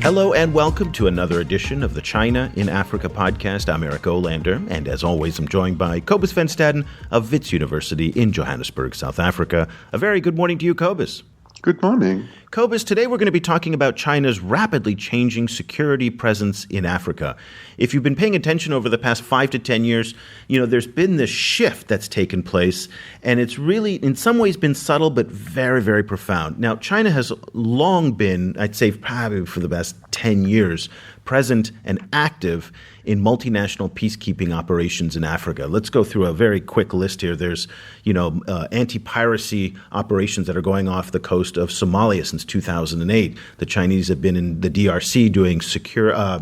Hello and welcome to another edition of the China in Africa podcast. I'm Eric Olander, and as always, I'm joined by Cobus Van Staden of Wits University in Johannesburg, South Africa. A very good morning to you, Cobus. Good morning. Cobus, today we're going to be talking about China's rapidly changing security presence in Africa. If you've been paying attention over the past 5 to 10 years, there's been this shift that's taken place, and it's really, in some ways, been subtle but very, very profound. Now, China has long been, I'd say probably for the past 10 years, present and active in multinational peacekeeping operations in Africa. Let's go through a very quick list here. There's, anti-piracy operations that are going off the coast of Somalia since 2008. The Chinese have been in the DRC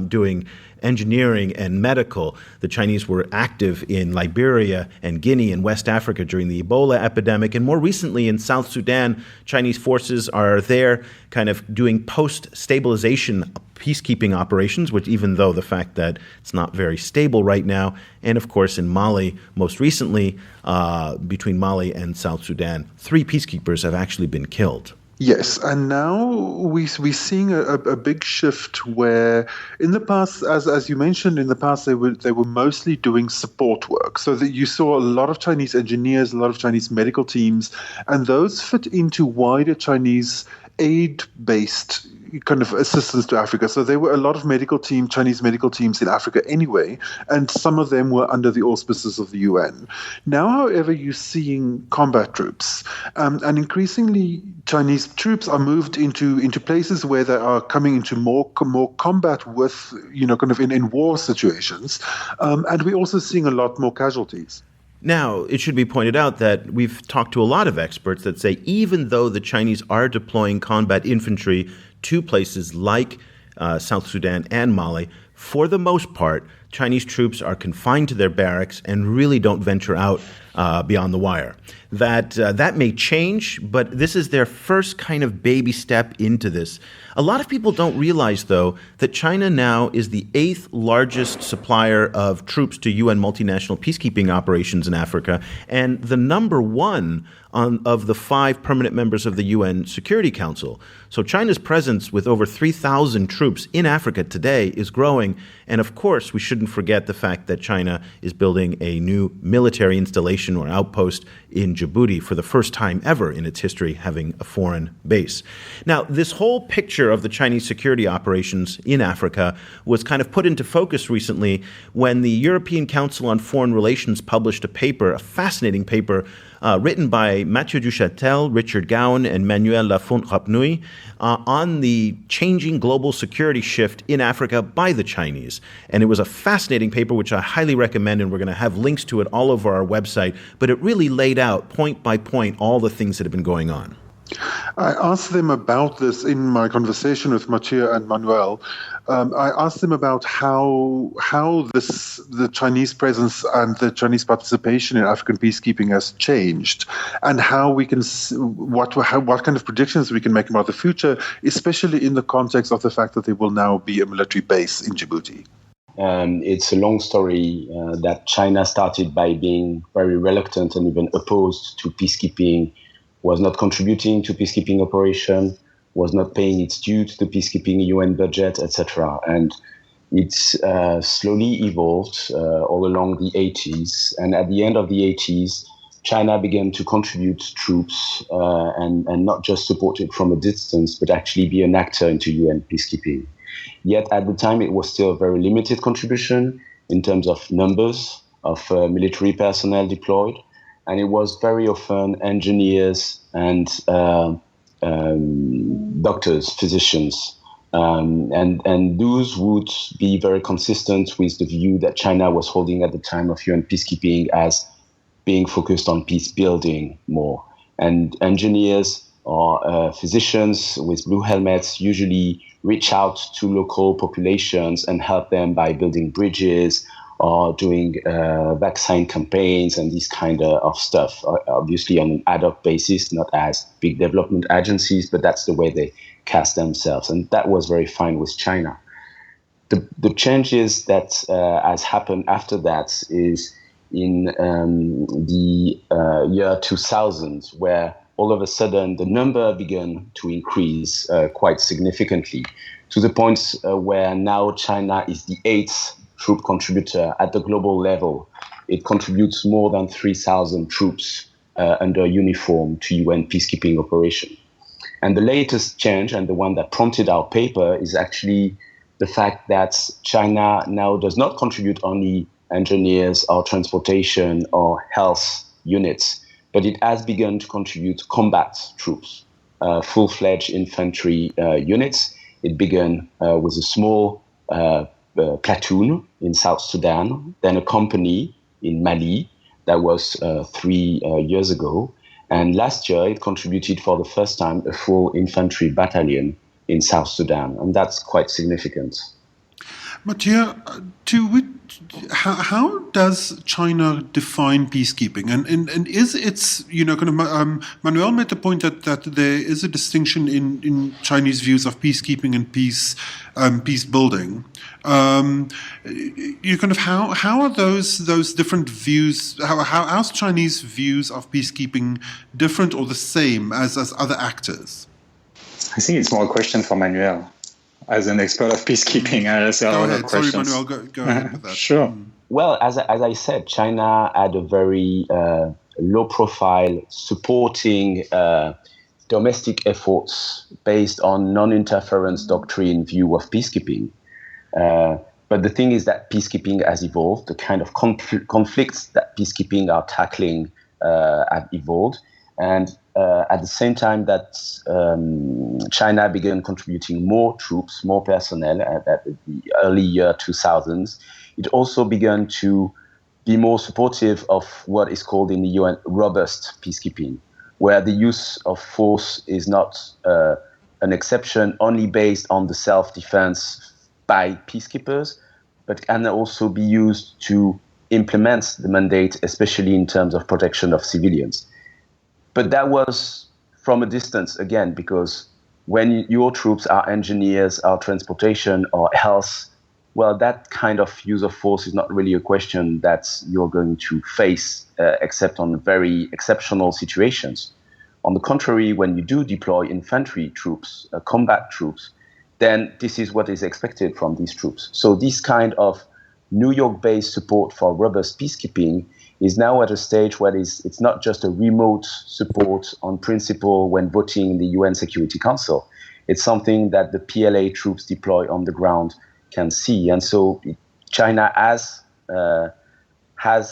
doing engineering and medical. The Chinese were active in Liberia and Guinea and West Africa during the Ebola epidemic. And more recently in South Sudan, Chinese forces are there kind of doing post-stabilization peacekeeping operations, which even though the fact that it's not very stable right now. And of course, in Mali, most recently, between Mali and South Sudan, 3 peacekeepers have actually been killed. Yes, and now we're seeing a big shift where in the past, as you mentioned, in the past they were mostly doing support work. So that you saw a lot of Chinese engineers, a lot of Chinese medical teams, and those fit into wider Chinese aid-based kind of assistance to Africa. So there were a lot of Chinese medical teams in Africa anyway, and some of them were under the auspices of the UN. Now, however, you're seeing combat troops, and increasingly Chinese troops are moved into places where they are coming into more combat with, kind of in war situations, and we're also seeing a lot more casualties. Now, it should be pointed out that we've talked to a lot of experts that say even though the Chinese are deploying combat infantry to places like South Sudan and Mali, for the most part, Chinese troops are confined to their barracks and really don't venture out beyond the wire. That may change, but this is their first kind of baby step into this. A lot of people don't realize, though, that China now is the 8th largest supplier of troops to UN multinational peacekeeping operations in Africa, and the number 1 of the 5 permanent members of the UN Security Council. So China's presence with over 3,000 troops in Africa today is growing. And of course, we shouldn't forget the fact that China is building a new military installation or outpost in Djibouti for the first time ever in its history, having a foreign base. Now, this whole picture of the Chinese security operations in Africa was kind of put into focus recently when the European Council on Foreign Relations published a fascinating paper written by Mathieu Duchâtel, Richard Gowan, and Manuel Lafont-Rapnouil on the changing global security shift in Africa by the Chinese. And it was a fascinating paper, which I highly recommend, and we're going to have links to it all over our website. But it really laid out, point by point, all the things that have been going on. I asked them about this in my conversation with Mathieu and Manuel. I asked them about how the Chinese presence and the Chinese participation in African peacekeeping has changed, and how we can what kind of predictions we can make about the future, especially in the context of the fact that there will now be a military base in Djibouti. It's a long story that China started by being very reluctant and even opposed to peacekeeping, was not contributing to peacekeeping operation, was not paying its due to the peacekeeping UN budget, etc. And it's slowly evolved all along the 80s. And at the end of the 80s, China began to contribute troops and not just support it from a distance, but actually be an actor into UN peacekeeping. Yet at the time, it was still a very limited contribution in terms of numbers of military personnel deployed. And it was very often engineers and doctors, physicians. And those would be very consistent with the view that China was holding at the time of UN peacekeeping as being focused on peace building more. And engineers or physicians with blue helmets usually reach out to local populations and help them by building bridges or doing vaccine campaigns and this kind of stuff, obviously on an ad hoc basis, not as big development agencies, but that's the way they cast themselves. And that was very fine with China. The changes that has happened after that is in the year 2000, where all of a sudden the number began to increase quite significantly, to the point where now China is the 8th troop contributor at the global level. It contributes more than 3,000 troops under uniform to UN peacekeeping operation. And the latest change, and the one that prompted our paper, is actually the fact that China now does not contribute only engineers or transportation or health units, but it has begun to contribute combat troops, full-fledged infantry units. It began with a small platoon in South Sudan, then a company in Mali. That was 3 years ago. And last year, it contributed for the first time a full infantry battalion in South Sudan. And that's quite significant. Mathieu, how does China define peacekeeping? And is it's, Manuel made the point that there is a distinction in Chinese views of peacekeeping and peace building. How are those different views? How's Chinese views of peacekeeping different or the same as other actors? I think it's more a question for Manuel. As an expert of peacekeeping, that's a lot of questions. Sorry, Manuel, go ahead with that. Sure. Well, as I said, China had a very low-profile, supporting domestic efforts based on non-interference doctrine view of peacekeeping. But the thing is that peacekeeping has evolved. The kind of conflicts that peacekeeping are tackling have evolved. And at the same time that China began contributing more troops, more personnel at the early year 2000s, it also began to be more supportive of what is called in the UN robust peacekeeping, where the use of force is not an exception only based on the self-defense by peacekeepers, but can also be used to implement the mandate, especially in terms of protection of civilians. But that was from a distance, again, because when your troops are engineers, are transportation or health, well, that kind of use of force is not really a question that you're going to face, except on very exceptional situations. On the contrary, when you do deploy infantry troops, combat troops, then this is what is expected from these troops. So this kind of New York-based support for robust peacekeeping is now at a stage where it's not just a remote support on principle when voting in the UN Security Council. It's something that the PLA troops deployed on the ground can see. And so China has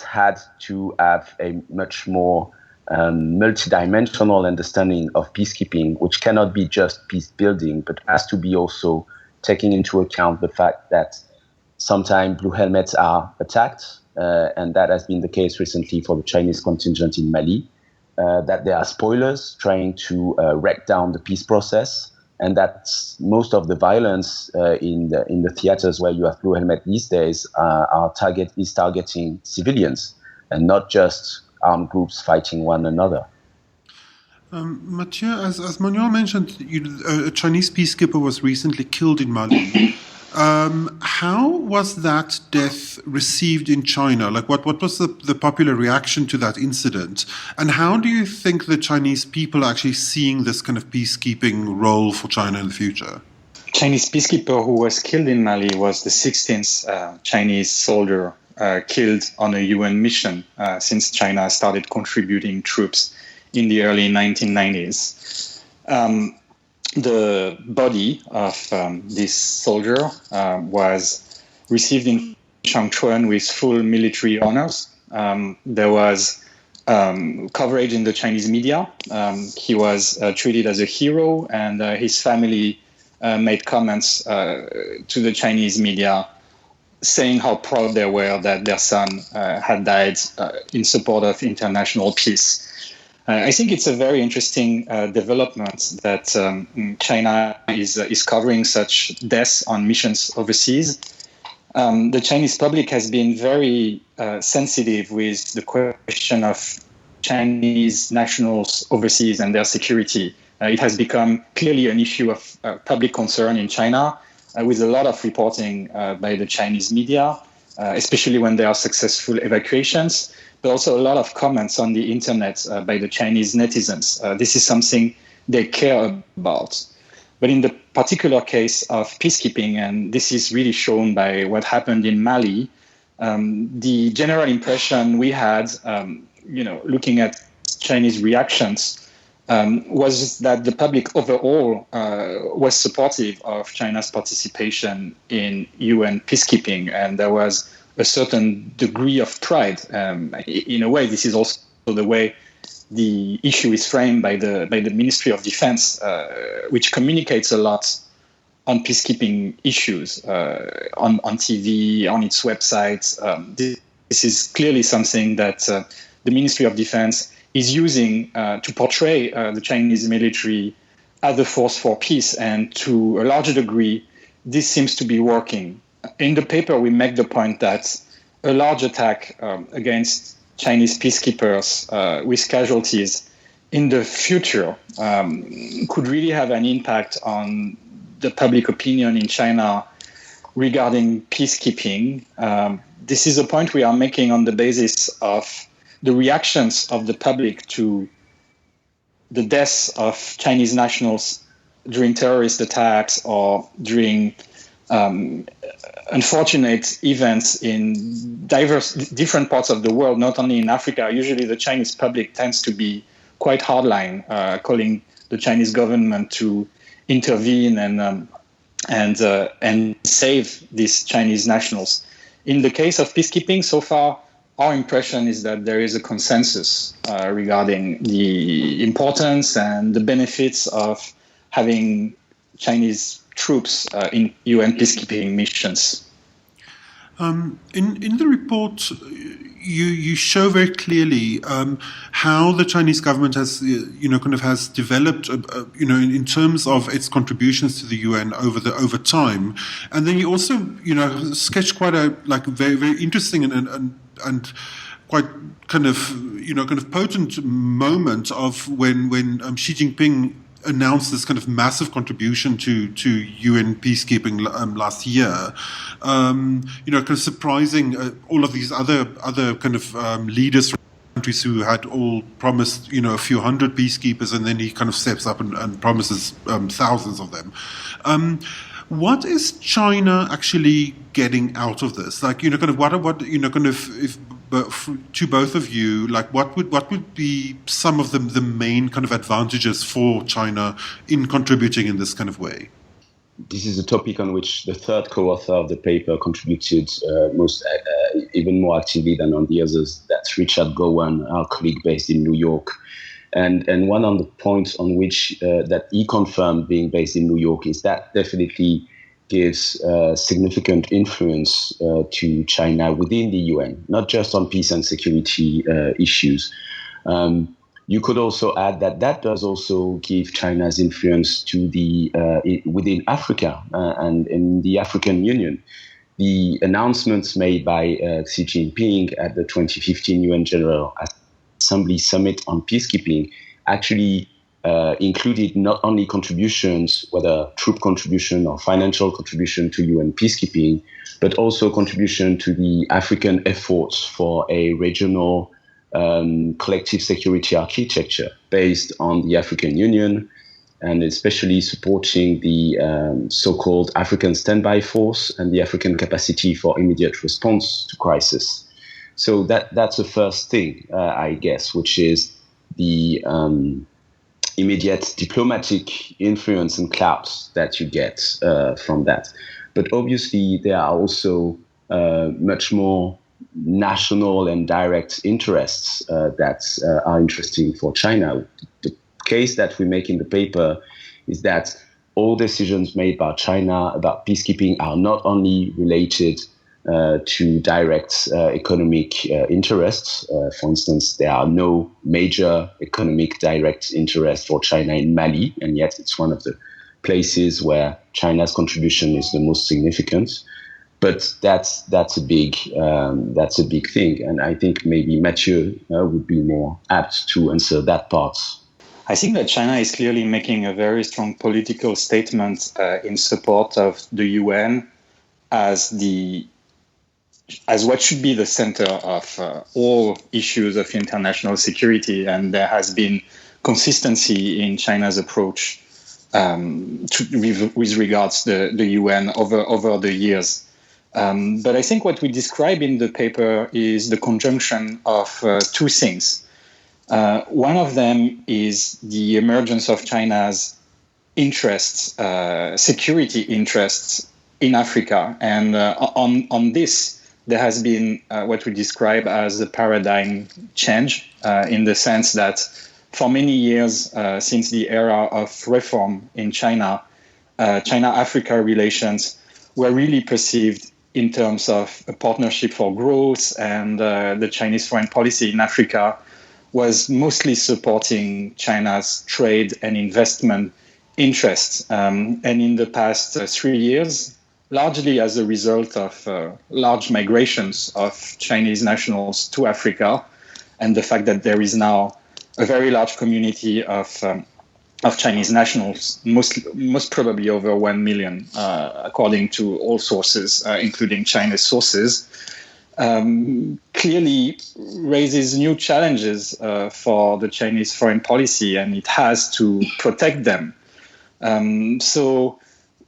had to have a much more multidimensional understanding of peacekeeping, which cannot be just peace building, but has to be also taking into account the fact that sometimes blue helmets are attacked, and that has been the case recently for the Chinese contingent in Mali, that there are spoilers trying to wreck down the peace process, and that most of the violence in the theaters where you have blue helmet these days is targeting civilians and not just armed groups fighting one another. Mathieu, as Manuel mentioned, a Chinese peacekeeper was recently killed in Mali. How was that death received in China? Like, what was the popular reaction to that incident? And how do you think the Chinese people are actually seeing this kind of peacekeeping role for China in the future? Chinese peacekeeper who was killed in Mali was the 16th Chinese soldier killed on a UN mission since China started contributing troops in the early 1990s. The body of this soldier was received in Changchun with full military honors. There was coverage in the Chinese media. He was treated as a hero, and his family made comments to the Chinese media saying how proud they were that their son had died in support of international peace. I think it's a very interesting development that China is covering such deaths on missions overseas. The Chinese public has been very sensitive with the question of Chinese nationals overseas and their security. It has become clearly an issue of public concern in China, with a lot of reporting by the Chinese media, especially when there are successful evacuations, but also a lot of comments on the internet by the Chinese netizens. This is something they care about. But in the particular case of peacekeeping, and this is really shown by what happened in Mali, the general impression we had, looking at Chinese reactions, was that the public overall was supportive of China's participation in UN peacekeeping, and there was a certain degree of pride. In a way, this is also the way the issue is framed by the Ministry of Defense, which communicates a lot on peacekeeping issues on TV, on its website. This is clearly something that the Ministry of Defense is using to portray the Chinese military as a force for peace, and to a larger degree, this seems to be working. In the paper, we make the point that a large attack against Chinese peacekeepers with casualties in the future could really have an impact on the public opinion in China regarding peacekeeping. This is a point we are making on the basis of the reactions of the public to the deaths of Chinese nationals during terrorist attacks or during unfortunate events in different parts of the world, not only in Africa. Usually the Chinese public tends to be quite hardline, calling the Chinese government to intervene and save these Chinese nationals. In the case of peacekeeping, so far, our impression is that there is a consensus regarding the importance and the benefits of having Chinese troops in UN peacekeeping missions. In the report, you show very clearly how the Chinese government has has developed in terms of its contributions to the UN over time, and then you also sketch quite a very very interesting and quite kind of potent moment of when Xi Jinping announced this kind of massive contribution to UN peacekeeping last year, kind of surprising all of these other kind of leaders from countries who had all promised a few hundred peacekeepers, and then he kind of steps up and promises thousands of them. What is China actually getting out of this? What to both of you, what would be some of the main kind of advantages for China in contributing in this kind of way? This is a topic on which the third co-author of the paper contributed even more actively than on the others. That's Richard Gowan, our colleague based in New York. And one on the point on which that he confirmed being based in New York is that definitely gives significant influence to China within the UN, not just on peace and security issues. You could also add that does also give China's influence to the within Africa and in the African Union. The announcements made by Xi Jinping at the 2015 UN General Assembly Summit on peacekeeping actually included not only contributions, whether troop contribution or financial contribution to UN peacekeeping, but also contribution to the African efforts for a regional collective security architecture based on the African Union, and especially supporting the so-called African Standby Force and the African Capacity for Immediate Response to Crisis. So that's the first thing, I guess, which is the immediate diplomatic influence and clout that you get from that. But obviously, there are also much more national and direct interests that are interesting for China. The case that we make in the paper is that all decisions made by China about peacekeeping are not only related to direct economic interests. For instance, there are no major economic direct interest for China in Mali, and yet it's one of the places where China's contribution is the most significant. But that's a big thing, and I think maybe Mathieu would be more apt to answer that part. I think that China is clearly making a very strong political statement in support of the UN as the as what should be the center of all issues of international security. And there has been consistency in China's approach with regards to the UN over the years. But I think what we describe in the paper is the conjunction of two things. One of them is the emergence of China's interests, security interests in Africa. And on this, there has been what we describe as a paradigm change in the sense that for many years, since the era of reform in China, China-Africa relations were really perceived in terms of a partnership for growth, and the Chinese foreign policy in Africa was mostly supporting China's trade and investment interests. And in the past 3 years, largely as a result of large migrations of Chinese nationals to Africa, and the fact that there is now a very large community of Chinese nationals, most probably over 1 million, according to all sources, including China's sources, clearly raises new challenges for the Chinese foreign policy, and it has to protect them. So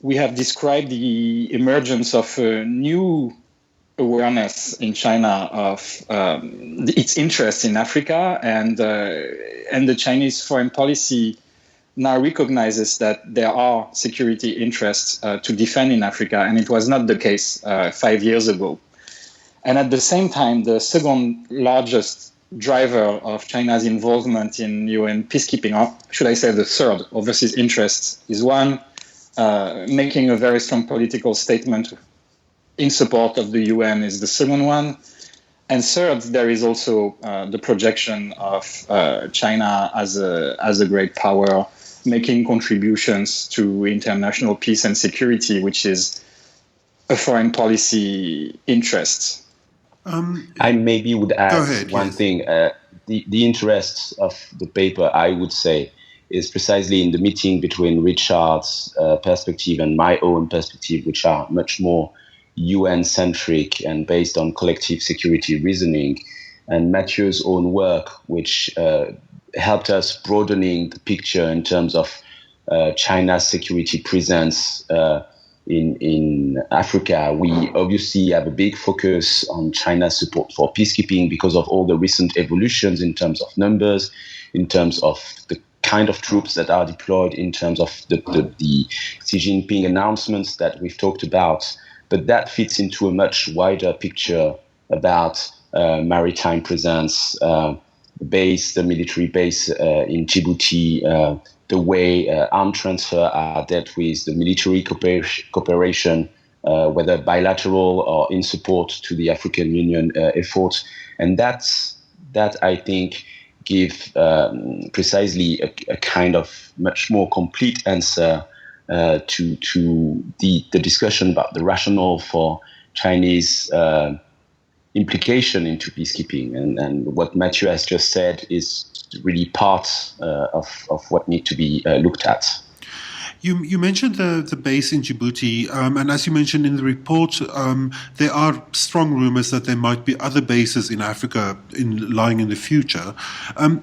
we have described the emergence of a new awareness in China of its interest in Africa, and the Chinese foreign policy now recognizes that there are security interests to defend in Africa, and it was not the case 5 years ago. And at the same time, the second largest driver of China's involvement in UN peacekeeping, or should I say the third, overseas interests, is one, making a very strong political statement in support of the UN is the second one. And third, there is also the projection of China as a great power, making contributions to international peace and security, which is a foreign policy interest. I maybe would add one thing. The interests of the paper, I would say, is precisely in the meeting between Richard's perspective and my own perspective, which are much more UN-centric and based on collective security reasoning, and Mathieu's own work, which helped us broadening the picture in terms of China's security presence in Africa. We obviously have a big focus on China's support for peacekeeping because of all the recent evolutions in terms of numbers, in terms of the kind of troops that are deployed, in terms of the Xi Jinping announcements that we've talked about. But that fits into a much wider picture about maritime presence, the military base in Djibouti, the way arm transfer are dealt with, the military cooperation, whether bilateral or in support to the African Union effort. And that I think give precisely a kind of much more complete answer to the discussion about the rationale for Chinese implication into peacekeeping. And what Mathieu has just said is really part of what needs to be looked at. You mentioned the base in Djibouti, and as you mentioned in the report, there are strong rumors that there might be other bases in Africa lying in the future.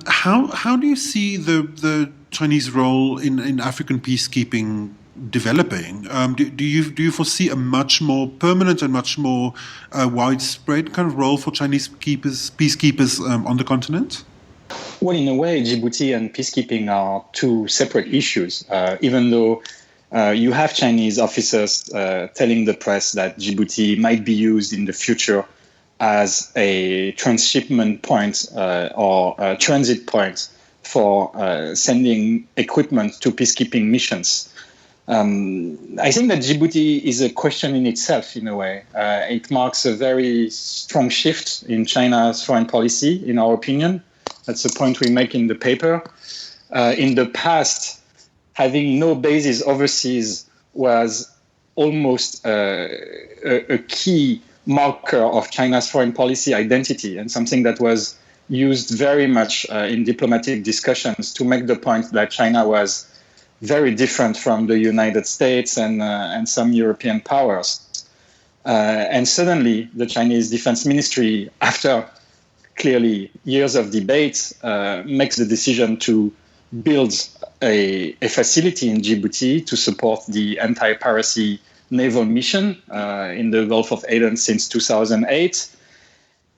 How do you see the Chinese role in African peacekeeping developing? Do you foresee a much more permanent and much more widespread kind of role for Chinese peacekeepers on the continent? Well, in a way, Djibouti and peacekeeping are two separate issues, even though you have Chinese officers telling the press that Djibouti might be used in the future as a transshipment point or a transit point for sending equipment to peacekeeping missions. I think that Djibouti is a question in itself, in a way. It marks a very strong shift in China's foreign policy, in our opinion. That's the point we make in the paper. In the past, having no bases overseas was almost a key marker of China's foreign policy identity, and something that was used very much in diplomatic discussions to make the point that China was very different from the United States and some European powers. And suddenly, the Chinese Defense Ministry, after clearly years of debate, makes the decision to build a facility in Djibouti to support the anti-piracy naval mission in the Gulf of Aden since 2008.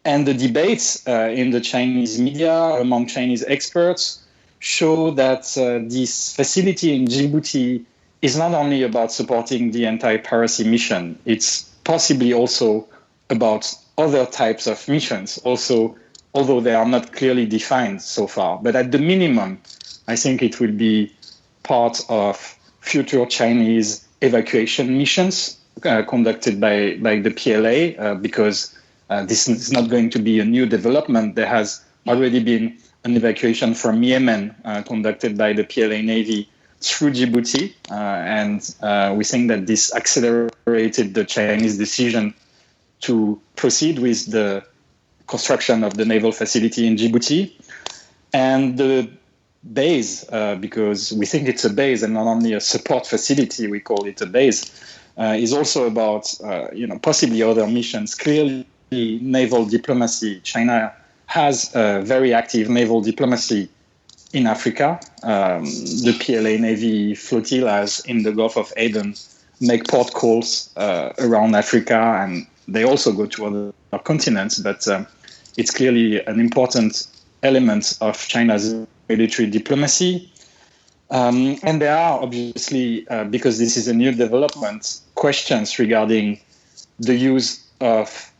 And the debates in the Chinese media among Chinese experts show that this facility in Djibouti is not only about supporting the anti-piracy mission, it's possibly also about other types of missions, also, although they are not clearly defined so far. But at the minimum, I think it will be part of future Chinese evacuation missions conducted by the PLA, because this is not going to be a new development. There has already been an evacuation from Yemen conducted by the PLA Navy through Djibouti, and we think that this accelerated the Chinese decision to proceed with the construction of the naval facility in Djibouti. And the base, because we think it's a base and not only a support facility, we call it a base, is also about possibly other missions. Clearly, naval diplomacy. China has a very active naval diplomacy in Africa. The PLA Navy flotillas in the Gulf of Aden make port calls around Africa, and they also go to other continents, but it's clearly an important element of China's military diplomacy. And there are obviously, because this is a new development, questions regarding the use of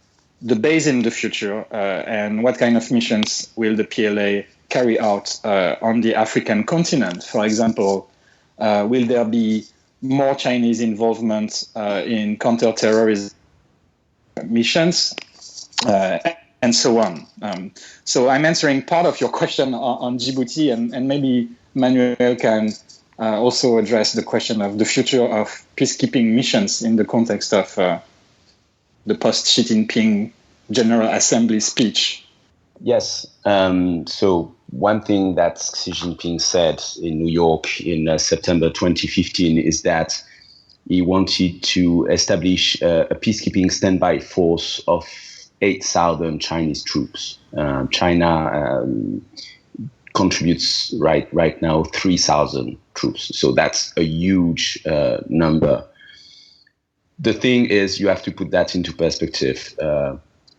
the base in the future and what kind of missions will the PLA carry out on the African continent. For example, will there be more Chinese involvement in counterterrorism missions, and so on. So I'm answering part of your question on Djibouti, and maybe Manuel can also address the question of the future of peacekeeping missions in the context of the post-Xi Jinping General Assembly speech. Yes. So one thing that Xi Jinping said in New York in September 2015 is that he wanted to establish a peacekeeping standby force of 8,000 Chinese troops. China contributes right now 3,000 troops. So that's a huge number. The thing is, you have to put that into perspective.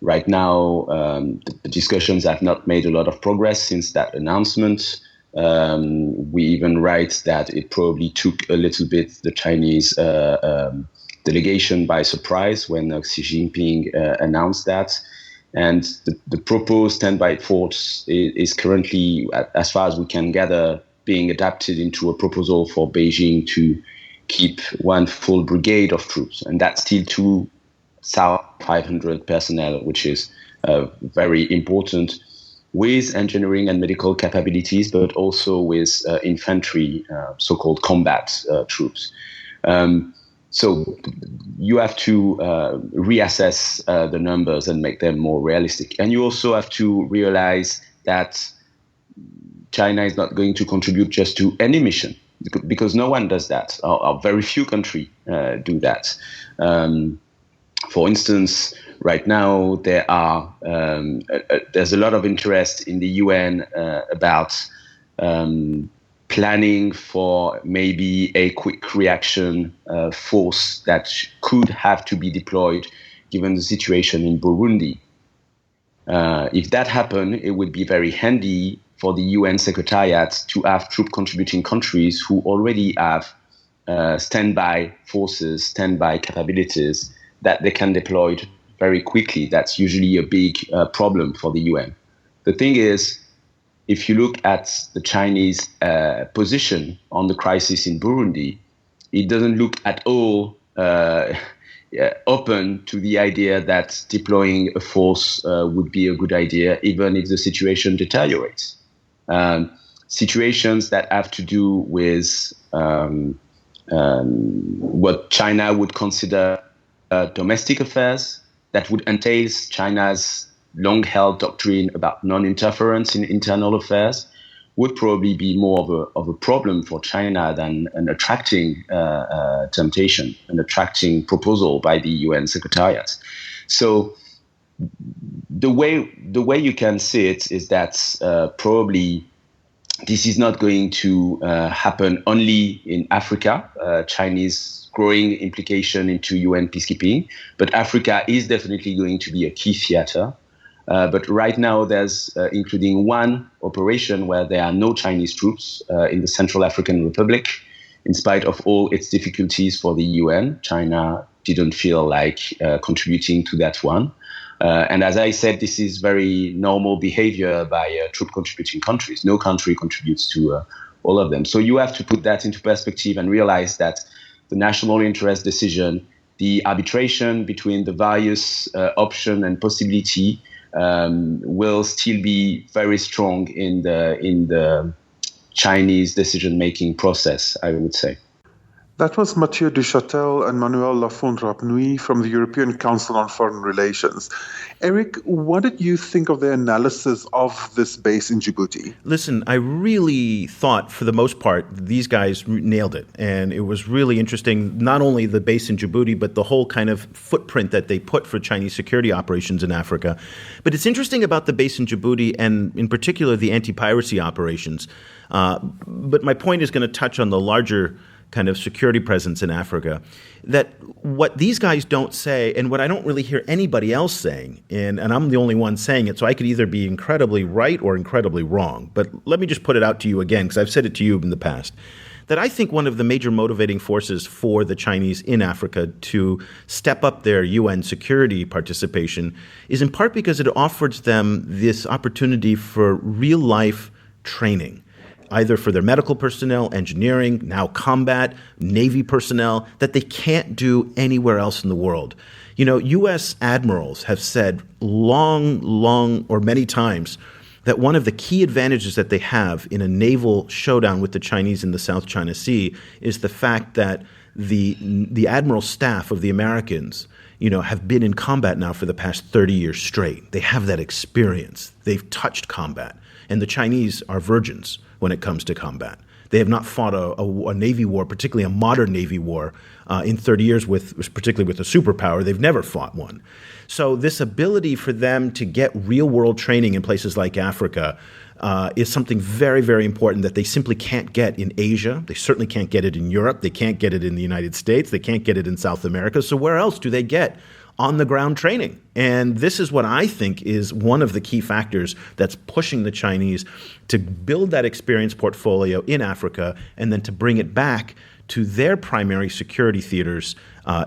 Right now, the discussions have not made a lot of progress since that announcement. We even write that it probably took a little bit the Chinese delegation by surprise when Xi Jinping announced that. And the proposed standby force is currently, as far as we can gather, being adapted into a proposal for Beijing to keep one full brigade of troops. And that's still 2,500 personnel, which is very important, with engineering and medical capabilities, but also with infantry, so-called combat troops. So you have to reassess the numbers and make them more realistic. And you also have to realize that China is not going to contribute just to any mission, because no one does that, or very few countries do that. For instance, right now there's a lot of interest in the UN about planning for maybe a quick reaction force that could have to be deployed given the situation in Burundi. If that happened, it would be very handy for the UN Secretariat to have troop contributing countries who already have standby forces, standby capabilities that they can deploy very quickly. That's usually a big problem for the UN. The thing is, if you look at the Chinese position on the crisis in Burundi, it doesn't look at all open to the idea that deploying a force would be a good idea, even if the situation deteriorates. Situations that have to do with what China would consider domestic affairs, that would entail China's long-held doctrine about non-interference in internal affairs, would probably be more of a problem for China than an attracting temptation, an attracting proposal by the UN Secretariat. So the way you can see it is that probably this is not going to happen only in Africa, Chinese growing implication into UN peacekeeping, but Africa is definitely going to be a key theater. But right now, there's including one operation where there are no Chinese troops in the Central African Republic. In spite of all its difficulties for the UN, China didn't feel like contributing to that one. And as I said, this is very normal behavior by troop-contributing countries. No country contributes to all of them. So you have to put that into perspective and realize that the national interest decision, the arbitration between the various option and possibility will still be very strong in the Chinese decision-making process, I would say. That was Mathieu Duchâtel and Manuel Lafont-Rapnouil from the European Council on Foreign Relations. Eric, what did you think of their analysis of this base in Djibouti? Listen, I really thought, for the most part, these guys nailed it. And it was really interesting, not only the base in Djibouti, but the whole kind of footprint that they put for Chinese security operations in Africa. But it's interesting about the base in Djibouti, and in particular the anti-piracy operations. But my point is going to touch on the larger kind of security presence in Africa, that what these guys don't say, and what I don't really hear anybody else saying, and I'm the only one saying it, so I could either be incredibly right or incredibly wrong. But let me just put it out to you again, because I've said it to you in the past, that I think one of the major motivating forces for the Chinese in Africa to step up their UN security participation is in part because it offers them this opportunity for real-life training, either for their medical personnel, engineering, now combat, Navy personnel, that they can't do anywhere else in the world. You know, U.S. admirals have said long, or many times that one of the key advantages that they have in a naval showdown with the Chinese in the South China Sea is the fact that the admiral staff of the Americans, you know, have been in combat now for the past 30 years straight. They have that experience. They've touched combat. And the Chinese are virgins when it comes to combat. They have not fought a Navy war, particularly a modern Navy war, in 30 years, particularly with a superpower. They've never fought one. So this ability for them to get real-world training in places like Africa is something very, very important that they simply can't get in Asia. They certainly can't get it in Europe. They can't get it in the United States. They can't get it in South America. So where else do they get on-the-ground training? And this is what I think is one of the key factors that's pushing the Chinese to build that experience portfolio in Africa and then to bring it back to their primary security theaters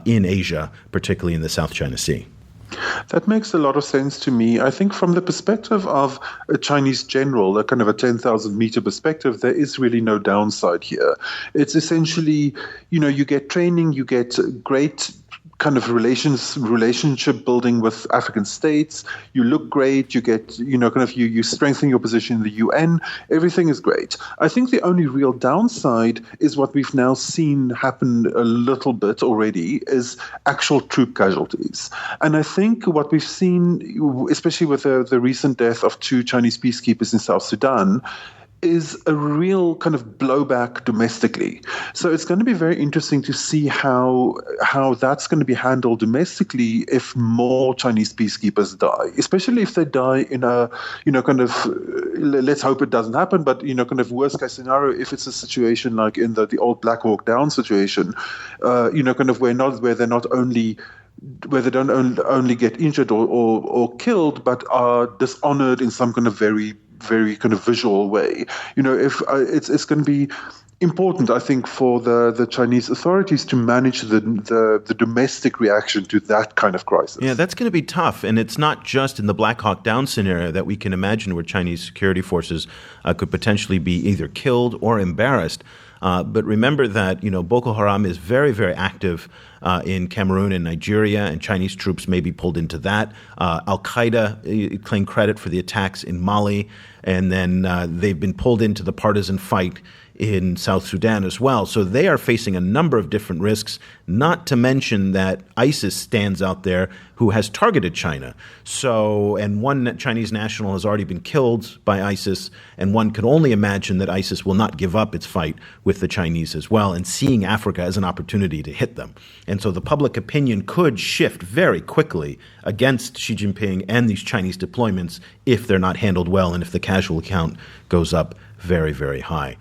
in Asia, particularly in the South China Sea. That makes a lot of sense to me. I think from the perspective of a Chinese general, a kind of a 10,000 meter perspective, there is really no downside here. It's essentially, you know, you get training, you get great kind of relationship building with African states. You look great. You get, you know, kind of you strengthen your position in the UN. Everything is great. I think the only real downside is what we've now seen happen a little bit already is actual troop casualties. And I think what we've seen, especially with the recent death of 2 Chinese peacekeepers in South Sudan, is a real kind of blowback domestically. So it's going to be very interesting to see how that's going to be handled domestically if more Chinese peacekeepers die, especially if they die in a, you know, kind of, let's hope it doesn't happen, but, you know, kind of worst case scenario, if it's a situation like in the old Black Hawk Down situation, you know, kind of where they don't only get injured or killed, but are dishonored in some kind of very kind of visual way. You know, if it's going to be important, I think, for the Chinese authorities to manage the domestic reaction to that kind of crisis. Yeah, that's going to be tough. And it's not just in the Black Hawk Down scenario that we can imagine where Chinese security forces could potentially be either killed or embarrassed. But remember that, you know, Boko Haram is very, very active in Cameroon and Nigeria, and Chinese troops may be pulled into that. Al-Qaeda claimed credit for the attacks in Mali, and then they've been pulled into the partisan fight in South Sudan as well. So they are facing a number of different risks, not to mention that ISIS stands out there who has targeted China. So, and one Chinese national has already been killed by ISIS, and one can only imagine that ISIS will not give up its fight with the Chinese as well, and seeing Africa as an opportunity to hit them. And so the public opinion could shift very quickly against Xi Jinping and these Chinese deployments if they're not handled well and if the casualty count goes up very, very high.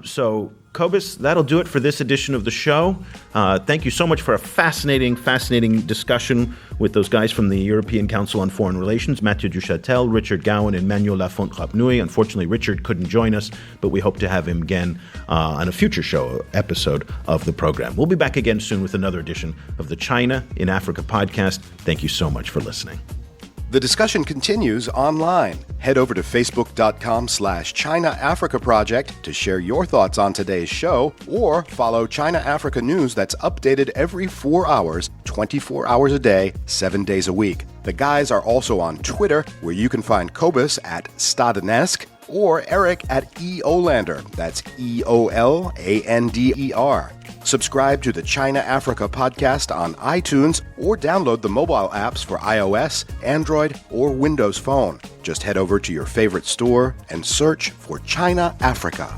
So, Cobus, that'll do it for this edition of the show. Thank you so much for a fascinating discussion with those guys from the European Council on Foreign Relations, Mathieu Duchâtel, Richard Gowan, and Manuel Lafont-Rapnouil. Unfortunately, Richard couldn't join us, but we hope to have him again on a future episode of the program. We'll be back again soon with another edition of the China in Africa podcast. Thank you so much for listening. The discussion continues online. Head over to facebook.com/China Africa Project to share your thoughts on today's show, or follow China Africa News that's updated every 4 hours, 24 hours a day, 7 days a week. The guys are also on Twitter, where you can find Cobus at Stadenesque or Eric at EOlander. That's EOLANDER. Subscribe to the China Africa podcast on iTunes or download the mobile apps for iOS, Android, or Windows Phone. Just head over to your favorite store and search for China Africa.